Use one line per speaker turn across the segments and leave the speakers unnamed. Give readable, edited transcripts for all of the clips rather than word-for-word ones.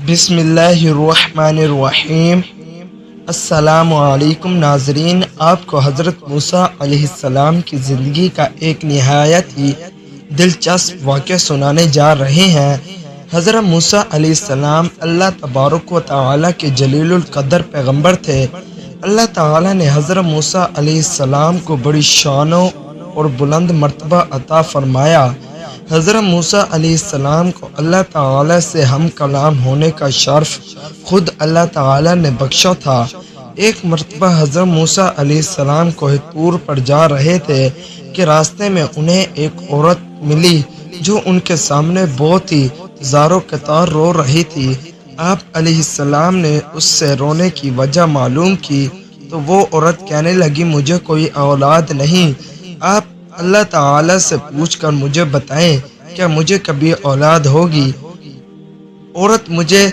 بسم اللہ الرحمن الرحیم۔ السلام علیکم ناظرین، آپ کو حضرت موسیٰ علیہ السلام کی زندگی کا ایک نہایت ہی دلچسپ واقعہ سنانے جا رہے ہیں۔ حضرت موسیٰ علیہ السلام اللہ تبارک و تعالیٰ کے جلیل القدر پیغمبر تھے۔ اللہ تعالیٰ نے حضرت موسیٰ علیہ السلام کو بڑی شانوں اور بلند مرتبہ عطا فرمایا۔ حضرت موسیٰ علیہ السلام کو اللہ تعالیٰ سے ہم کلام ہونے کا شرف خود اللہ تعالیٰ نے بخشا تھا۔ ایک مرتبہ حضرت موسیٰ علیہ السلام کوہ طور پر جا رہے تھے کہ راستے میں انہیں ایک عورت ملی جو ان کے سامنے بہت ہی زار و کتار رو رہی تھی۔ آپ علیہ السلام نے اس سے رونے کی وجہ معلوم کی تو وہ عورت کہنے لگی، مجھے کوئی اولاد نہیں، آپ اللہ تعالیٰ سے پوچھ کر مجھے بتائیں کیا مجھے کبھی اولاد ہوگی۔ عورت مجھے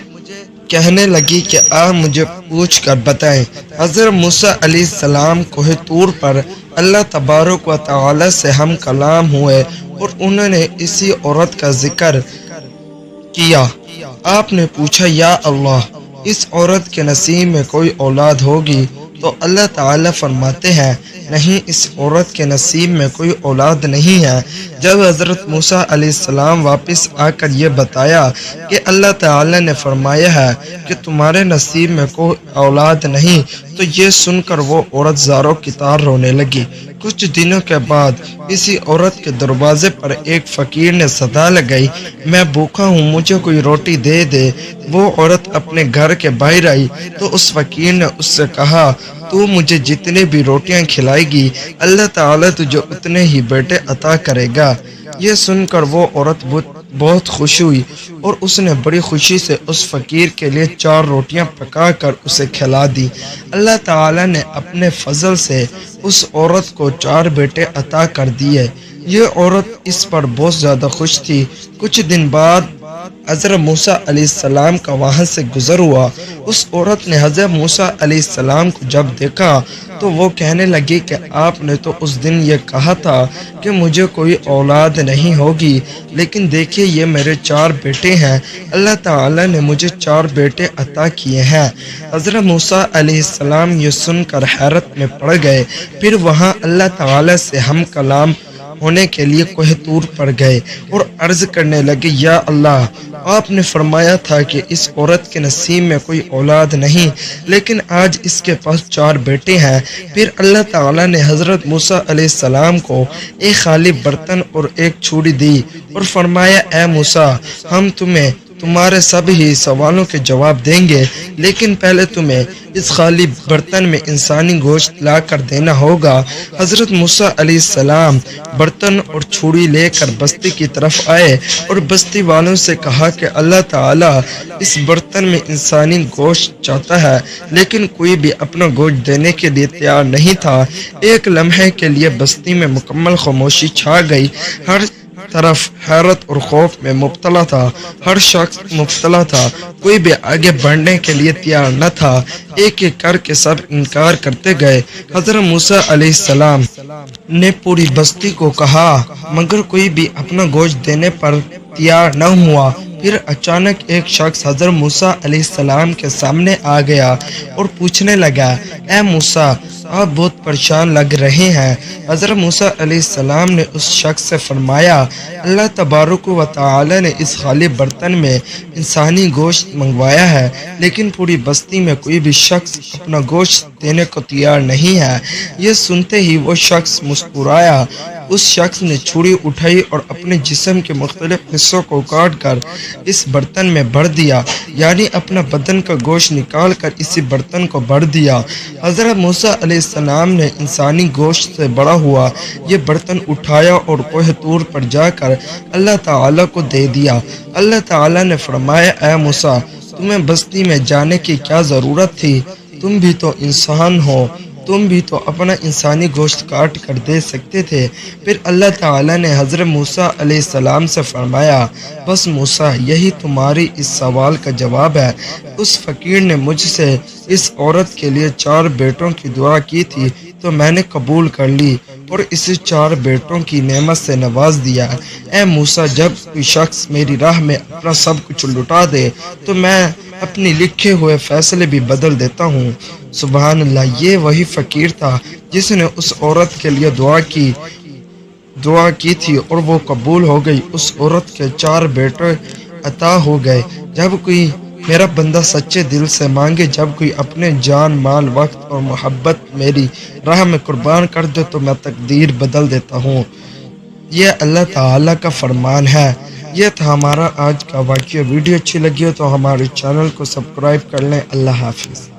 کہنے لگی کہ آپ مجھے پوچھ کر بتائیں۔ حضرت موسیٰ علیہ السلام کوہ طور پر اللہ تبارک و تعالیٰ سے ہم کلام ہوئے اور انہوں نے اسی عورت کا ذکر کیا۔ آپ نے پوچھا، یا اللہ، اس عورت کے نصیب میں کوئی اولاد ہوگی؟ تو اللہ تعالیٰ فرماتے ہیں، نہیں، اس عورت کے نصیب میں کوئی اولاد نہیں ہے۔ جب حضرت موسیٰ علیہ السلام واپس آ کر یہ بتایا کہ اللہ تعالیٰ نے فرمایا ہے کہ تمہارے نصیب میں کوئی اولاد نہیں، تو یہ سن کر وہ عورت زاروں کی طرح رونے لگی۔ کچھ دنوں کے بعد اسی عورت کے دروازے پر ایک فقیر نے صدا لگائی، میں بھوکا ہوں، مجھے کوئی روٹی دے دے۔ وہ عورت اپنے گھر کے باہر آئی تو اس فقیر نے اس سے کہا، تو مجھے جتنے بھی روٹیاں کھلائے گی اللہ تعالیٰ تجھے اتنے ہی بیٹے عطا کرے گا۔ یہ سن کر وہ عورت بہت خوش ہوئی اور اس نے بڑی خوشی سے اس فقیر کے لیے 4 روٹیاں پکا کر اسے کھلا دی۔ اللہ تعالیٰ نے اپنے فضل سے اس عورت کو 4 بیٹے عطا کر دیے۔ یہ عورت اس پر بہت زیادہ خوش تھی۔ کچھ دن بعد حضرت موسیٰ علیہ السلام کا وہاں سے گزر ہوا۔ اس عورت نے حضرت موسیٰ علیہ السلام کو جب دیکھا تو وہ کہنے لگی کہ آپ نے تو اس دن یہ کہا تھا کہ مجھے کوئی اولاد نہیں ہوگی، لیکن دیکھیے یہ میرے 4 بیٹے ہیں، اللہ تعالیٰ نے مجھے 4 بیٹے عطا کیے ہیں۔ حضرت موسیٰ علیہ السلام یہ سن کر حیرت میں پڑ گئے۔ پھر وہاں اللہ تعالیٰ سے ہم کلام ہونے کے لیے کوہ طور پر گئے اور عرض کرنے لگے، یا اللہ، آپ نے فرمایا تھا کہ اس عورت کے نصیب میں کوئی اولاد نہیں، لیکن آج اس کے پاس 4 بیٹے ہیں۔ پھر اللہ تعالیٰ نے حضرت موسیٰ علیہ السلام کو ایک خالی برتن اور ایک چھری دی اور فرمایا، اے موسیٰ، ہم تمہیں تمہارے سب ہی سوالوں کے جواب دیں گے، لیکن پہلے تمہیں اس خالی برتن میں انسانی گوشت لا کر دینا ہوگا۔ حضرت موسیٰ علیہ السلام برتن اور چھری لے کر بستی کی طرف آئے اور بستی والوں سے کہا کہ اللہ تعالیٰ اس برتن میں انسانی گوشت چاہتا ہے، لیکن کوئی بھی اپنا گوشت دینے کے لیے تیار نہیں تھا۔ ایک لمحے کے لیے بستی میں مکمل خاموشی چھا گئی۔ ہر طرف حیرت اور خوف میں مبتلا تھا، ہر شخص مبتلا تھا، کوئی بھی آگے بڑھنے کے لیے تیار نہ تھا۔ ایک ایک کر کے سب انکار کرتے گئے۔ حضرت موسیٰ علیہ السلام نے پوری بستی کو کہا مگر کوئی بھی اپنا گوشت دینے پر تیار نہ ہوا۔ پھر اچانک ایک شخص حضرت موسیٰ علیہ السلام کے سامنے آ گیا اور پوچھنے لگا، اے موسیٰ، آپ بہت پریشان لگ رہے ہیں۔ حضرت موسیٰ علیہ السلام نے اس شخص سے فرمایا، اللہ تبارک و تعالی نے اس خالی برتن میں انسانی گوشت منگوایا ہے، لیکن پوری بستی میں کوئی بھی شخص اپنا گوشت دینے کو تیار نہیں ہے۔ یہ سنتے ہی وہ شخص مسکرایا۔ اس شخص نے چھری اٹھائی اور اپنے جسم کے مختلف حصوں کو کاٹ کر اس برتن میں بھر دیا، یعنی اپنا بدن کا گوشت نکال کر اسی برتن کو بھر دیا۔ حضرت موسیٰ علیہ السلام نے انسانی گوشت سے بڑا ہوا یہ برتن اٹھایا اور کوہ طور پر جا کر اللہ تعالیٰ کو دے دیا۔ اللہ تعالیٰ نے فرمایا، اے موسیٰ، تمہیں بستی میں جانے کی کیا ضرورت تھی؟ تم بھی تو انسان ہو، تم بھی تو اپنا انسانی گوشت کاٹ کر دے سکتے تھے۔ پھر اللہ تعالیٰ نے حضرت موسیٰ علیہ السلام سے فرمایا، بس موسیٰ، یہی تمہاری اس سوال کا جواب ہے۔ اس فقیر نے مجھ سے اس عورت کے لیے 4 بیٹوں کی دعا کی تھی تو میں نے قبول کر لی اور اسے 4 بیٹوں کی نعمت سے نواز دیا۔ اے موسیٰ، جب کوئی شخص میری راہ میں اپنا سب کچھ لٹا دے تو میں اپنے لکھے ہوئے فیصلے بھی بدل دیتا ہوں۔ سبحان اللہ، یہ وہی فقیر تھا جس نے اس عورت کے لیے دعا کی تھی اور وہ قبول ہو گئی۔ اس عورت کے 4 بیٹے عطا ہو گئے۔ جب کوئی میرا بندہ سچے دل سے مانگے، جب کوئی اپنے جان، مال، وقت اور محبت میری راہ میں قربان کر دے تو میں تقدیر بدل دیتا ہوں۔ یہ اللہ تعالیٰ کا فرمان ہے۔ یہ تھا ہمارا آج کا واقعہ۔ ویڈیو اچھی لگی ہو تو ہمارے چینل کو سبسکرائب کر لیں۔ اللہ حافظ۔